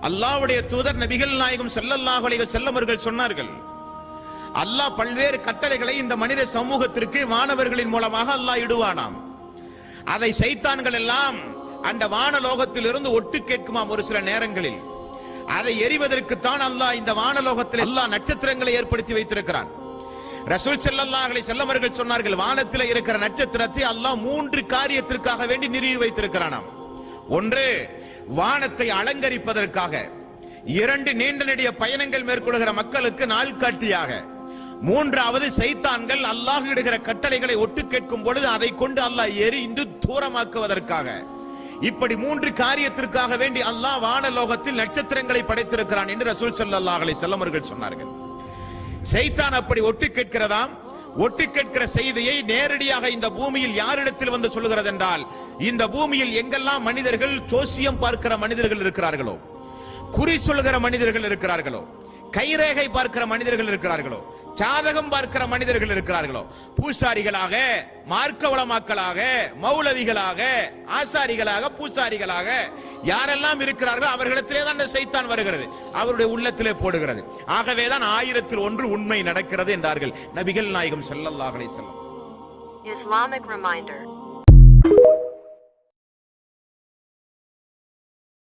அல்லாஹ்வுடைய தூதர் நபிகள் நாயகம் ஸல்லல்லாஹு அலைஹி வஸல்லம் அவர்கள் சொன்னார்கள், அல்லாஹ் பல்வேறு கட்டளைகளை இந்த மனித சமூகத்திற்கு வானவர்களின் மூலமாக அல்லாஹ் இடுவானாம். அதை சைத்தான்கள் எல்லாம் அந்த வானலோகத்தில் இருந்து ஒட்டு கேட்குமாம். ஒரு சில நேரங்களில் அதை எறிவதற்குத்தான் அல்லாஹ் இந்த வானலோகத்தில் அல்லாஹ் நட்சத்திரங்களை ஏற்படுத்தி வைத்திருக்கிறான். ரசூல் ஸல்லல்லாஹு அலைஹி வஸல்லம் அவர்கள் சொன்னார்கள், வானத்தில் இருக்கிற நட்சத்திரத்தை அல்லாஹ் 3 காரியத்திற்காக வேண்டி நிறுவி வைத்திருக்கிறானாம். ஒன்று, வானத்தை அலங்கரிப்பதற்காக. 2, நீண்ட நெடிய பயணங்கள் மேற்கொள்கிற மக்களுக்கு நாள்காட்டியாக. 3வது, சைத்தான்கள் அல்லாஹ் இடுகிற கட்டளைகளை ஒட்டு கேட்கும் பொழுது அதை கொண்டு அல்லாஹ் எரிந்து தூரமாக்குவதற்காக. இப்படி 3 காரியத்திற்காக வேண்டி அல்லாஹ் வானலோகத்தில் நட்சத்திரங்களை படைத்திருக்கிறான் என்று ரசூல் ஸல்லல்லாஹு அலைஹி வஸல்லம் அவர்கள் சொன்னார்கள். சைத்தான் அப்படி ஒட்டு கேட்கிறதாம். ஒட்டு கேட்கிற செய்தியை நேரடியாக இந்த பூமியில் யாரிடத்தில் வந்து சொல்லுகிறது என்றால், இந்த பூமியில் எங்கெல்லாம் மனிதர்கள் ஜோசியம் பார்க்கிற மனிதர்கள் இருக்கிறார்களோ, குறி சொல்லுகிற மனிதர்கள் இருக்கிறார்களோ, கைரேகை பார்க்கிற மனிதர்கள் இருக்கிறார்களோ, ஜாதகம் பார்க்கிற மனிதர்கள் இருக்கிறார்களோ, பூசாரிகளாக, மார்க்க வளமாக்களாக, மௌலவிகளாக, ஆசாரிகளாக, பூசாரிகளாக யாரெல்லாம் இருக்கிறார்களோ அவர்களிடத்திலே தான் சைத்தான் வருகிறது, அவருடைய உள்ளத்திலே போடுகிறது. ஆகவேதான் 1000ல் 1 உண்மை நடக்கிறது என்றார்கள் நபிகள் நாயகம் ஸல்லல்லாஹு அலைஹி வஸல்லம். Islamic reminder.